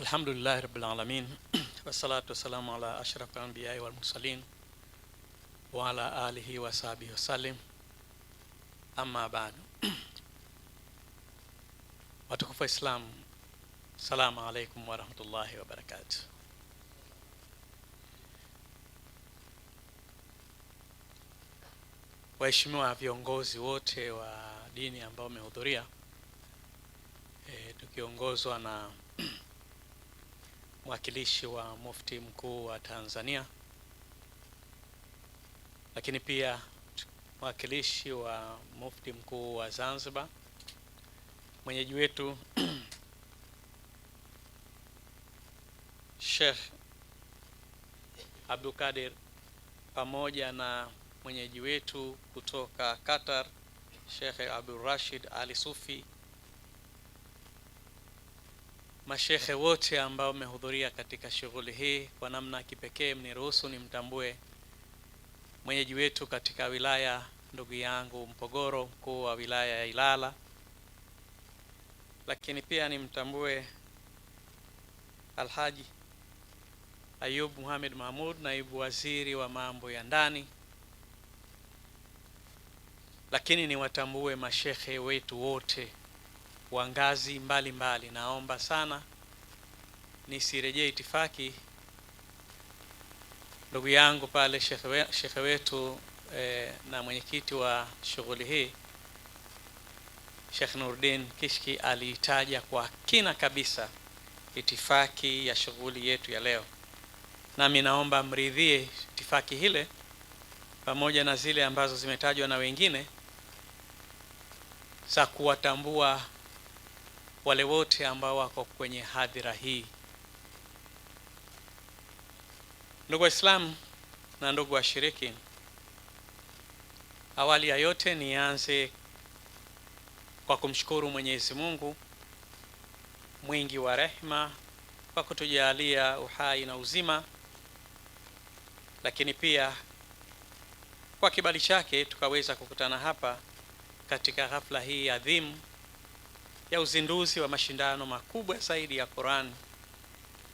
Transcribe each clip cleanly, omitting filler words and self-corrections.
Alhamdulillah rabbil alamin wassalatu wassalamu ala ashrafil anbiya'i wal mursalin wa ala alihi wa sahbihi wasallim, amma ba'du. Watukufu wa Islam, salamu alaikum wa rahmatullahi wa barakatuh. Waheshimiwa viongozi wote wa dini ambao wamehudhuria, tukiongozwa na mwakilishi wa Mufti Mkuu wa Tanzania, lakini pia mwakilishi wa Mufti Mkuu wa Zanzibar, mwenyeji wetu Sheikh Abdul Qadir, pamoja na mwenyeji wetu kutoka Qatar Sheikh Abdul Rashid Ali Sufi, mashekhe wote ambao wamehudhuria katika shughuli hii. Kwa namna kipekee mniruhusu nimtambue mwenyeji wetu katika wilaya, ndugu yangu Mpogoro, mkuu wa wilaya ya Ilala, lakini pia nimtambue Alhaji Ayub Muhammad Mahmud, naibu waziri wa mambo ya ndani, lakini niwatambue mashekhe wetu wote wa ngazi mbalimbali. Naomba sana nisirejee itifaki ndugu yangu pale shekhe wetu na mwenyekiti wa shughuli hii Sheikh Nuruddin Kishki aliitaja kwa kina kabisa itifaki ya shughuli yetu ya leo, nami naomba mridhie itifaki hile pamoja na zile ambazo zimetajwa na wengine za kuwatambua wale wote ambao wako kwenye hadhira hii. Ndugu Waislamu na ndugu washiriki, awali ya yote nianze kwa kumshukuru Mwenyezi Mungu mwingi wa rehema kwa kutujalia uhai na uzima, lakini pia kwa kibali chake tukaweza kukutana hapa katika ghafla hii adhimu ya uzinduzi wa mashindano makubwa zaidi ya Qur'an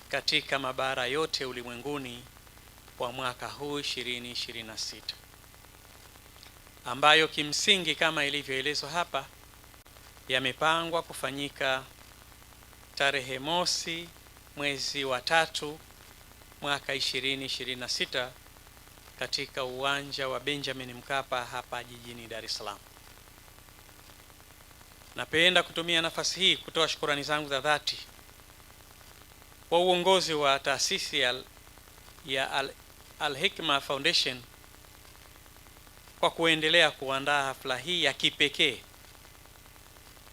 katika mabara yote ulimwenguni kwa mwaka huu 2026, ambayo kimsingi kama ilivyoelezwa hapa yamepangwa kufanyika tarehe mosi mwezi wa 3 mwaka 2026 katika uwanja wa Benjamin Mkapa hapa jijini Dar es Salaam. Napenda kutumia nafasi hii kutoa shukrani zangu za dhati kwa uongozi wa taasisi ya Al-Hikma Foundation kwa kuendelea kuandaa hafla hii ya kipekee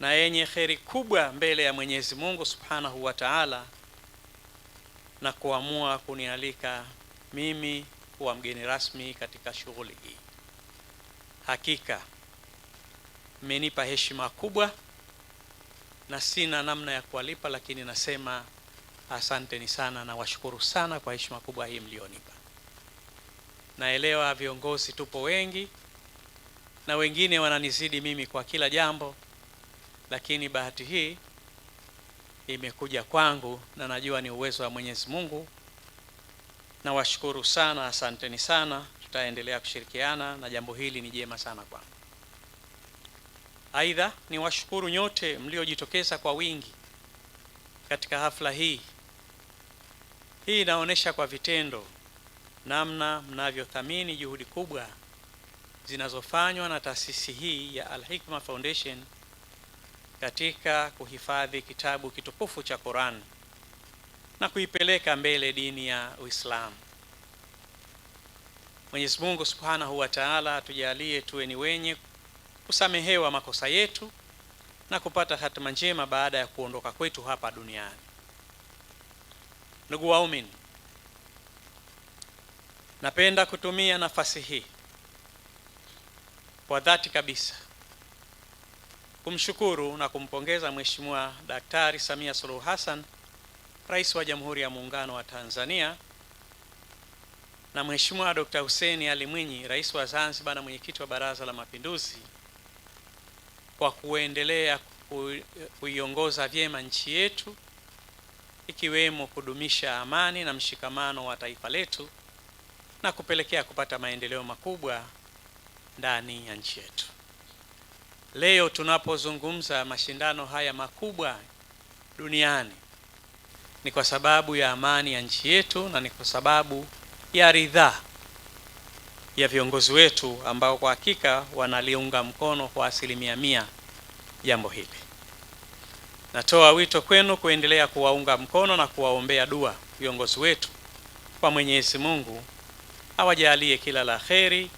na yenye kheri kubwa mbele ya Mwenyezi Mungu Subhanahu wa Ta'ala, na kuamua kunialika mimi kuwa mgeni rasmi katika shughuli hii. Hakika mmenipa heshima kubwa na sina namna ya kuwalipa, lakini nasema asanteni sana na washukuru sana kwa heshima kubwa hii mlionipa. Naelewa viongozi tupo wengi na wengine wananizidi mimi kwa kila jambo, lakini bahati hii imekuja kwangu na najua ni uwezo wa Mwenyezi Mungu. Na washukuru sana, asanteni sana. Tutaendelea kushirikiana na jambo hili ni jema sana kwangu. Aidha, ni washukuru nyote mliojitokeza kwa wingi katika hafla hii. Hii inaonyesha kwa vitendo namna mnavyothamini juhudi kubwa zinazofanywa na taasisi hii ya Al-Hikma Foundation katika kuhifadhi kitabu kitukufu cha Qur'an na kuipeleka mbele dini ya Uislamu. Mwenyezi Mungu Subhanahu wa Ta'ala atujalie tuwe ni wenye kusamehewa makosa yetu na kupata hatima njema baada ya kuondoka kwetu hapa duniani. Ndugu waumini, napenda kutumia nafasi hii kwa dhati kabisa kumshukuru na kumpongeza Mheshimiwa Daktari Samia Suluhu Hassan, Rais wa Jamhuri ya Muungano wa Tanzania, na Mheshimiwa Dr. Hussein Ali Mwinyi, Rais wa Zanzibar na mwenyekiti wa Baraza la Mapinduzi, kwa kuendelea kuiongoza vyema nchi yetu ikiwemo kudumisha amani na mshikamano wa taifa letu na kupelekea kupata maendeleo makubwa ndani ya nchi yetu. Leo tunapozungumza mashindano haya makubwa duniani ni kwa sababu ya amani ya nchi yetu na ni kwa sababu ya ridhaa ya viongozi wetu ambao kwa hakika wanaliunga mkono kwa 100% jambo hili. Natoa wito kwenu kuendelea kuwaunga mkono na kuwaombea dua viongozi wetu kwa Mwenyezi Mungu awajalie kila la kheri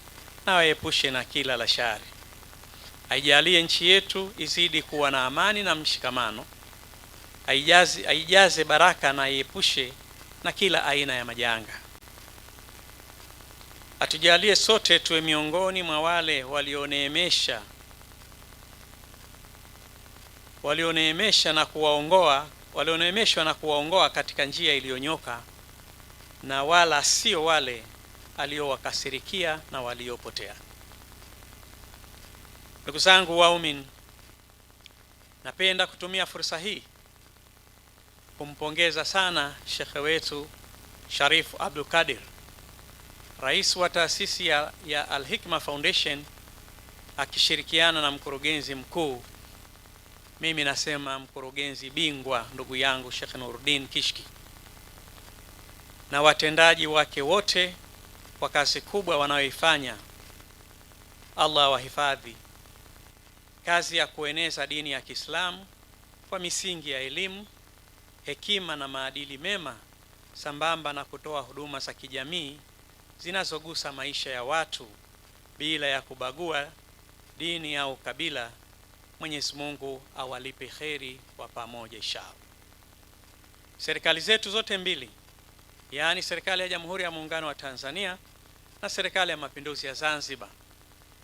na waepushe na kila la shari. Aijalie nchi yetu izidi kuwa na amani na mshikamano. Aijaze baraka na aiepushe na kila aina ya majanga. Atujalie sote tuwe miongoni mwa wale walioneemeshwa na kuwaongoa katika njia iliyonyoka, na wala sio wale aliowakasirikia na waliopotea. Ndugu zangu waumini, napenda kutumia fursa hii kumpongeza sana shekhe wetu Sharif Abdul Qadir, rais wa taasisi ya Al-Hikma Foundation, akishirikiana na mkurugenzi mkuu, mimi nasema mkurugenzi bingwa, ndugu yangu Sheikh Nuruddin Kishki, na watendaji wake wote kwa kazi kubwa wanayoifanya. Allah wahifadhi kazi ya kueneza dini ya Kiislamu kwa misingi ya elimu, hekima na maadili mema, sambamba na kutoa huduma za kijamii zinazogusa maisha ya watu bila ya kubagua dini au kabila. Mwenyezi Mungu awalipe kheri kwa pamoja inshallah. Serikali zetu zote mbili, yaani serikali ya Jamhuri ya Muungano wa Tanzania na serikali ya Mapinduzi ya Zanzibar,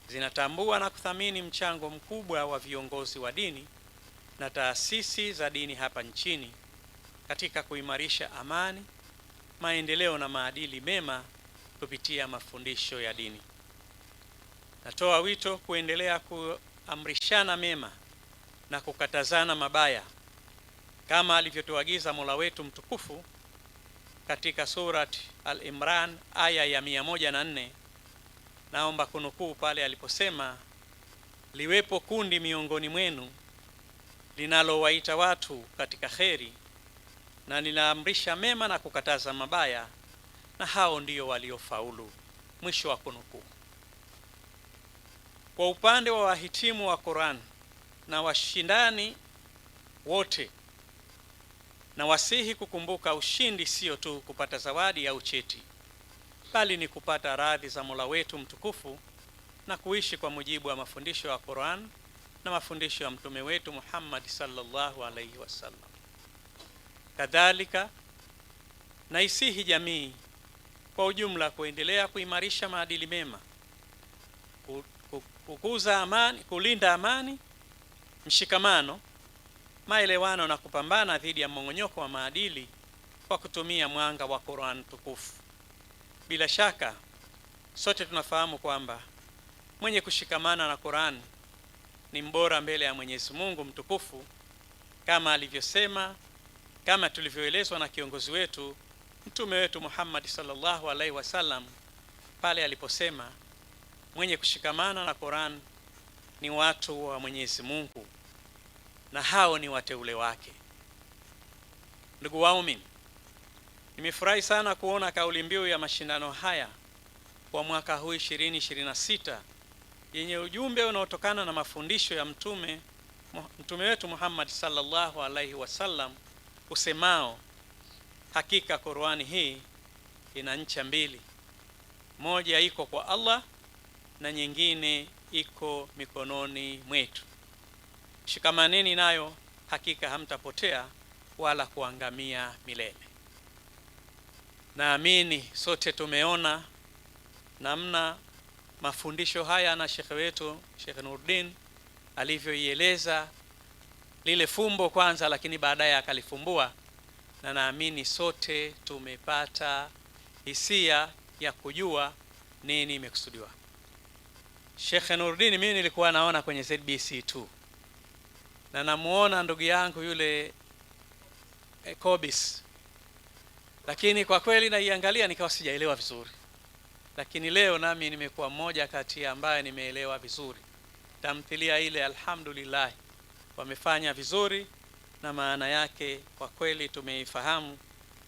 zinatambua na kuthamini mchango mkubwa wa viongozi wa dini na taasisi za dini hapa nchini katika kuimarisha amani, maendeleo na maadili mema kupitia mafundisho ya dini. Natoa wito kuendelea kuamrishana mema na kukatazana mabaya kama alivyotuagiza Mola wetu mtukufu katika surat Al-Imran aya ya 104. Naomba kunukuu pale aliposema, liwepo kundi miongoni mwenu linalowaita watu katika kheri na linaamrisha mema na kukataza mabaya, na hao ndio waliofaulu. Mwisho wa kunukuu. Kwa upande wa wahitimu wa Qur'an na washindani wote, na wasihi kukumbuka ushindi sio tu kupata zawadi au cheti, bali ni kupata radhi za Mola wetu mtukufu na kuishi kwa mujibu wa mafundisho ya Qur'an na mafundisho ya mtume wetu Muhammad sallallahu alaihi wasallam. Kadhalika naisihi jamii kwa ujumla kuendelea kuimarisha maadili mema, kukuza amani, kulinda amani, mshikamano, maelewano na kupambana dhidi ya mmong'onyoko wa maadili kwa kutumia mwanga wa Qur'an tukufu. Bila shaka sote tunafahamu kwamba mwenye kushikamana na Qur'an ni mbora mbele ya Mwenyezi Mungu mtukufu, kama alivyosema, kama tulivyoelezwa na kiongozi wetu mtume wetu Muhammad sallallahu alaihi wasallam pale aliposema, mwenye kushikamana na Qur'an ni watu wa Mwenyezi Mungu na hao ni wateule wake. Ndugu waumini, nimefurahi sana kuona kauli mbiu ya mashindano haya kwa mwaka huu 2026 yenye ujumbe unaotokana na mafundisho ya mtume wetu Muhammad sallallahu alaihi wasallam usemao, hakika Qur'ani hii ina ncha mbili, moja iko kwa Allah na nyingine iko mikononi mwetu. Shikamaneni nayo, hakika hamtapotea wala kuangamia milele. Naamini sote tumeona namna mafundisho haya na shekhe wetu Sheikh Nuruddin alivyoieleza lile fumbo kwanza, lakini baadaye akalifumbua, na naamini sote tumepata hisia ya kujua nini imekusudiwa. Sheikh Nuruddin mimi nilikuwa naona kwenye ZBC tu, na namuona ndugu yangu yule COBIS, lakini kwa kweli naiangalia nikawa sijaelewa vizuri, lakini leo nami nimekuwa mmoja kati ambaye nimeelewa vizuri tamthilia ile. Alhamdulillah, wamefanya vizuri na maana yake kwa kweli tumeifahamu.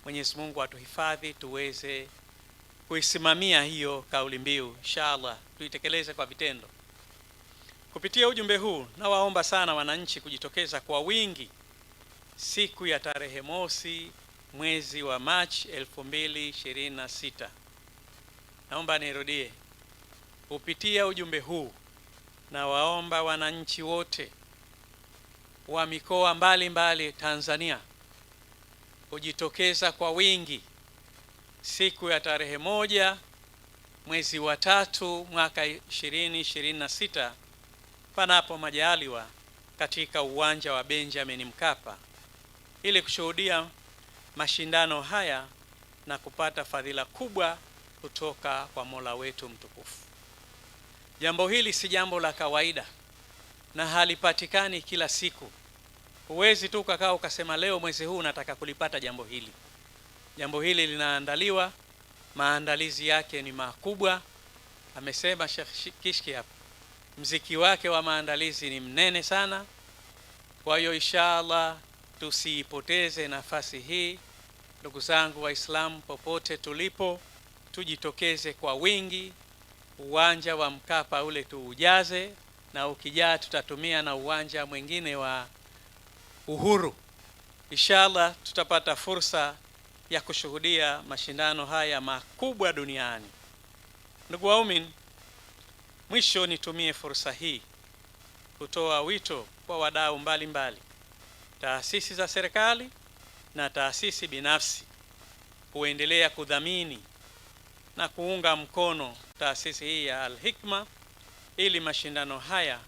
Mwenyezi Mungu atuhifadhi tuweze kuisimamia hiyo kauli mbiu, inshallah tuitekeleze kwa vitendo. Kupitia ujumbe huu nawaomba sana wananchi kujitokeza kwa wingi siku ya tarehe mosi mwezi wa Machi 2026. Naomba nirudie, kupitia ujumbe huu nawaomba wananchi wote wa mikoa mbalimbali Tanzania kujitokeza kwa wingi siku ya tarehe moja mwezi wa tatu mwaka 2026 panapo majaliwa katika uwanja wa Benjamin Mkapa ili kushuhudia mashindano haya na kupata fadhila kubwa kutoka kwa Mola wetu mtukufu. Jambo hili si jambo la kawaida na halipatikani kila siku. Huwezi tu ukakaa ukasema leo mwezi huu nataka kulipata jambo hili. Jambo hili linaandaliwa, maandalizi yake ni makubwa. Amesema Sheikh Kishki hapa, mziki wake wa maandalizi ni mnene sana. Kwa hiyo inshallah tusiipoteze nafasi hii. Ndugu zangu Waislamu, popote tulipo, tujitokeze kwa wingi. Uwanja wa Mkapa ule tuujaze, na ukijaa tutatumia na uwanja mwingine wa Uhuru. Inshallah tutapata fursa ya kushuhudia mashindano haya makubwa duniani. Ndugu waumini, mwisho nitumie fursa hii kutoa wito kwa wadau mbalimbali, taasisi za serikali na taasisi binafsi kuendelea kudhamini na kuunga mkono taasisi hii ya Al-Hikma ili mashindano haya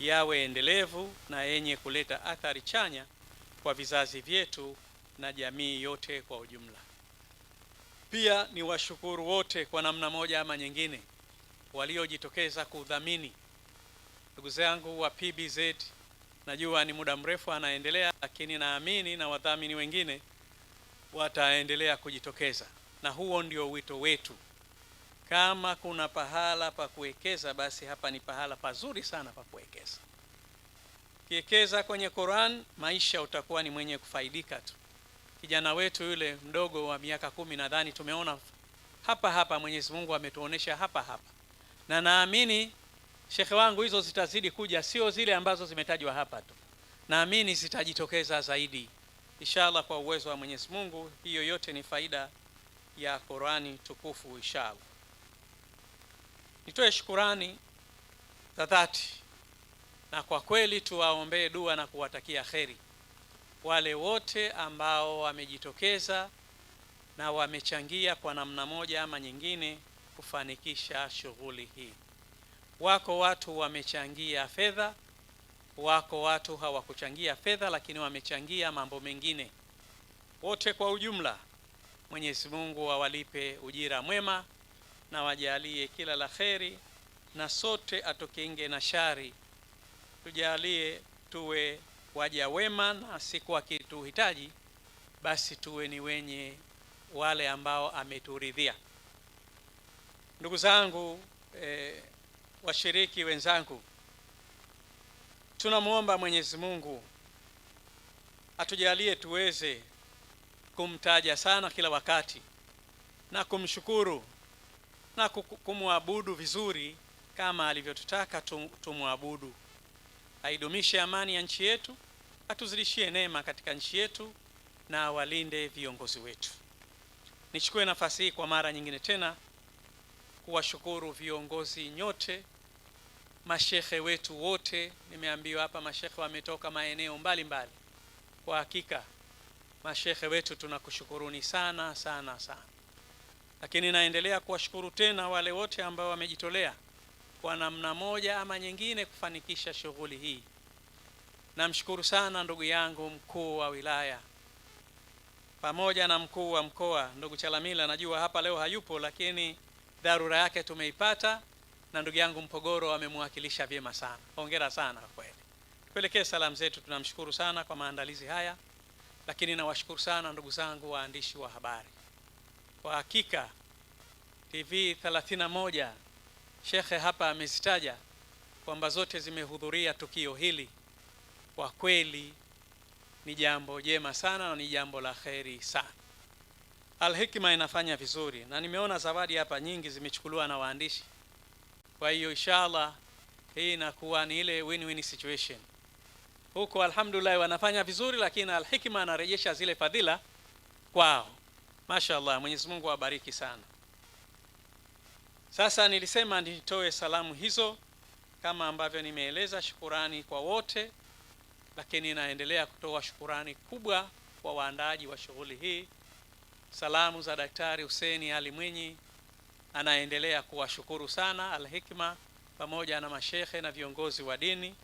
yawe endelevu na yenye kuleta athari chanya kwa vizazi vyetu na jamii yote kwa ujumla. Pia ni washukuru wote kwa namna moja ama nyingine waliojitokeza kudhamini. Ndugu zangu wa PBZ, najua ni muda mrefu anaendelea, lakini naamini na wadhamini wengine wataendelea kujitokeza, na huo ndio wito wetu. Kama kuna pahala pa kuwekeza, basi hapa ni pahala pazuri sana pa kuwekeza. Kiwekeza kwenye Qur'an, maisha utakuwa ni mwenye kufaidika tu. Kijana wetu yule mdogo wa miaka 10 nadhani tumeona hapa Mwenyezi Mungu ametuonesha hapa, na naamini shekhe wangu hizo zitazidi kuja, sio zile ambazo zimetajwa hapa tu, naamini zitajitokeza zaidi inshallah kwa uwezo wa Mwenyezi Mungu. Hiyo yote ni faida ya Qur'ani tukufu inshallah. Nitoe shukurani za dhati na kwa kweli tuwaombee dua na kuwatakia kheri wale wote ambao wamejitokeza na wamechangia kwa namna moja ama nyingine kufanikisha shughuli hii. Wako watu wamechangia fedha, wako watu hawakuchangia fedha lakini wamechangia mambo mengine. Wote kwa ujumla Mwenyezi Mungu awalipe ujira mwema na wajalie kila la kheri, na sote atukinge na shari. Tujalie tuwe waja wema, na siku akituhitaji basi tuwe ni wenye wale ambao ameturidhia. Ndugu zangu, washiriki wenzangu, tunamuomba Mwenyezi Mungu atujalie tuweze kumtaja sana kila wakati na kumshukuru na kumwabudu vizuri kama alivyotutaka tumwabudu. Aidumishe amani ya nchi yetu, atuzidishie neema katika nchi yetu, na awalinde viongozi wetu. Nichukue nafasi hii kwa mara nyingine tena kuwashukuru viongozi nyote, mashekhe wetu wote. Nimeambiwa hapa mashekhe wametoka maeneo mbalimbali. Kwa hakika mashekhe wetu tunakushukuruni sana sana sana, lakini naendelea kuwashukuru tena wale wote ambao wamejitolea kwa namna moja ama nyingine kufanikisha shughuli hii. Namshukuru sana ndugu yangu mkuu wa wilaya pamoja na mkuu wa mkoa ndugu Chalamila, najua hapa leo hayupo lakini dharura yake tumeipata, na ndugu yangu Mpogoro amemwakilisha vyema sana. Hongera sana kwa kweli. Tupelekee salamu zetu, tunamshukuru sana kwa maandalizi haya. lakini nawashukuru sana ndugu zangu waandishi wa habari. Kwa hakika TV 31 Shekhe hapa amezitaja kwamba zote zimehudhuria tukio hili. Kwa kweli ni jambo jema sana na ni jambo la kheri sana. Al-Hikma inafanya vizuri na nimeona zawadi hapa nyingi zimechukuliwa na waandishi. Kwa hiyo inshallah hii inakuwa ni ile win-win situation. Huko alhamdulillah wanafanya vizuri, lakini Al-Hikma anarejesha zile fadhila kwao. Mashaallah, Mwenyezi Mungu awabariki sana. Sasa nilisema nitoe salamu hizo kama ambavyo nimeeleza, shukurani kwa wote, lakini naendelea kutoa shukurani kubwa kwa waandaaji wa shughuli hii. Salamu za Daktari Hussein Ali Mwinyi, anaendelea kuwashukuru sana Al-Hikma pamoja na mashekhe na viongozi wa dini.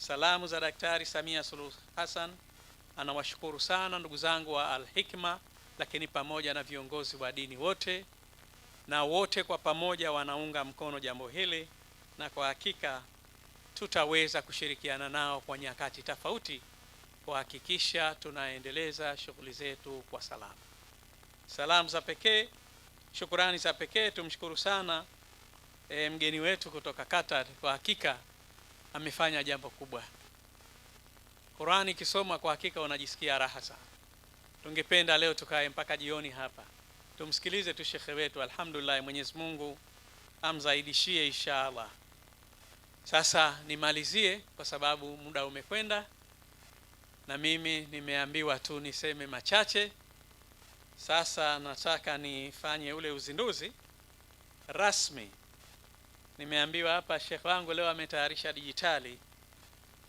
Salamu za Daktari Samia Suluhu Hassan, anawashukuru sana ndugu zangu wa Al-Hikma, lakini pamoja na viongozi wa dini wote, na wote kwa pamoja wanaunga mkono jambo hili, na kwa hakika tutaweza kushirikiana nao kwa nyakati tofauti kuhakikisha tunaendeleza shughuli zetu kwa salama. Salamu za pekee, shukurani za pekee, tumshukuru sana mgeni wetu kutoka Qatar. Kwa hakika amefanya jambo kubwa. Qur'ani kisoma kwa hakika unajisikia raha sana. Tungependa leo tukae mpaka jioni hapa tumsikilize tu shekhe wetu. Alhamdulillah, Mwenyezi Mungu amzaidishie inshallah. Sasa nimalizie kwa sababu muda umekwenda na mimi nimeambiwa tu niseme machache. Sasa nataka nifanye ule uzinduzi rasmi. Nimeambiwa hapa shekhe wangu leo ametayarisha dijitali.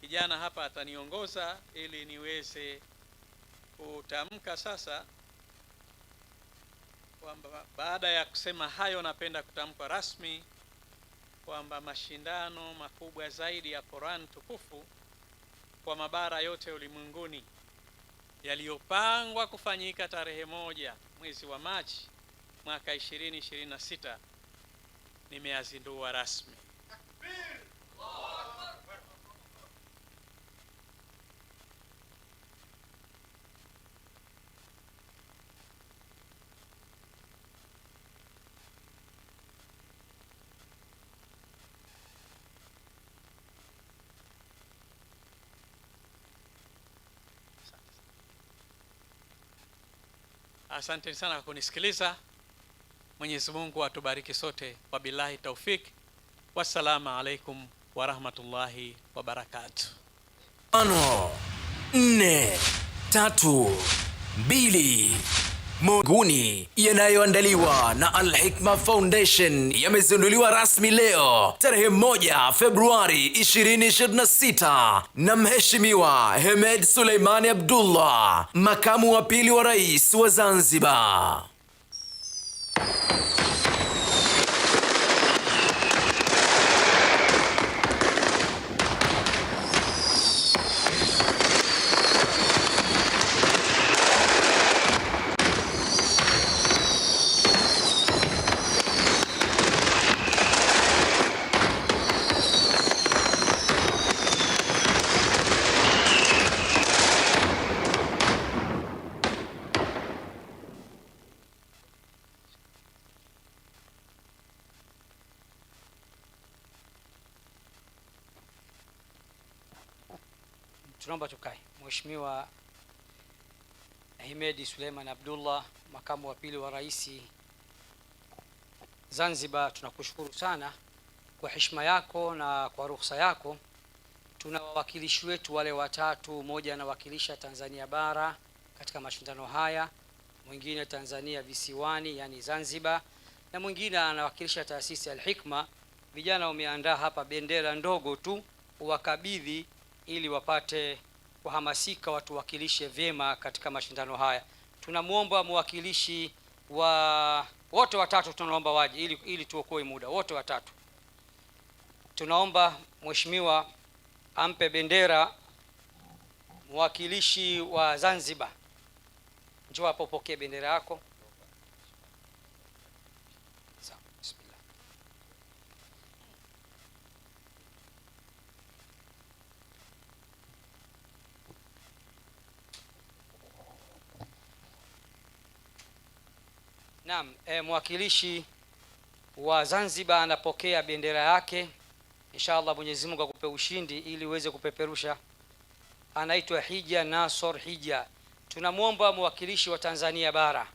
Kijana hapa ataniongoza ili niweze kutamka sasa kwamba baada ya kusema hayo napenda kutamka rasmi kwamba mashindano makubwa zaidi ya Qur'an tukufu kwa mabara yote ulimwenguni yaliyopangwa kufanyika tarehe 1 mwezi wa Machi mwaka 2026 nimeazindua rasmi. Asante sana kwa kunisikiliza. Mwenyezi Mungu atubariki sote. Wabillahi taufik. Wassalamu alaikum wa rahmatullahi wa barakatuh. 5, 4, 3, 2 Moguni yanayoandaliwa na Al-Hikma Foundation yamezinduliwa rasmi leo tarehe 1 Februari 2026 na Mheshimiwa Hemed Suleimani Abdullah, makamu wa pili wa rais wa Zanzibar. Tunaomba tukae. Mheshimiwa Hemed Suleiman Abdullah, makamu wa pili wa rais Zanzibar, tunakushukuru sana kwa heshima yako na kwa ruhusa yako. Tuna wawakilishi wetu wale watatu, mmoja anawakilisha Tanzania bara katika mashindano haya, mwingine Tanzania visiwani yani Zanzibar, na mwingine anawakilisha taasisi Al-Hikma. Vijana wameandaa hapa bendera ndogo tu uwakabidhi ili wapate kuhamasika watu wakilishe vyema katika mashindano haya. Tunamwomba mwakilishi wa wote watatu, tunaomba waje ili tuokoe muda. Wote watatu tunaomba mheshimiwa ampe bendera mwakilishi wa Zanzibar. Njoo hapo upokee bendera yako. Naam, mwakilishi wa Zanzibar anapokea bendera yake. Inshallah Mwenyezi Mungu akupe ushindi ili uweze kupeperusha. Anaitwa Hija Nasor Hija. Tunamwomba mwakilishi wa Tanzania bara,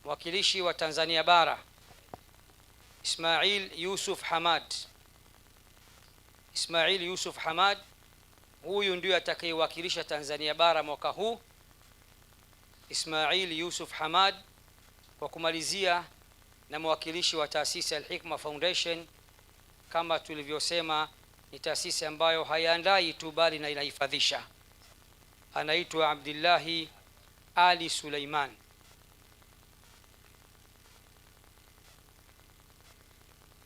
mwakilishi wa Tanzania bara Ismail Yusuf Hamad. Ismail Yusuf Hamad, huyu ndio atakayewakilisha Tanzania bara mwaka huu. Ismail Yusuf Hamad. Kwa kumalizia, na mwakilishi wa taasisi Al-Hikma Foundation, kama tulivyosema, ni taasisi ambayo haiandai tu bali na inahifadhisha. Anaitwa Abdillahi Ali Suleiman.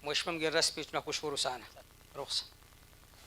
Mheshimiwa mgeni rasmi, tunakushukuru sana. Ruhusa.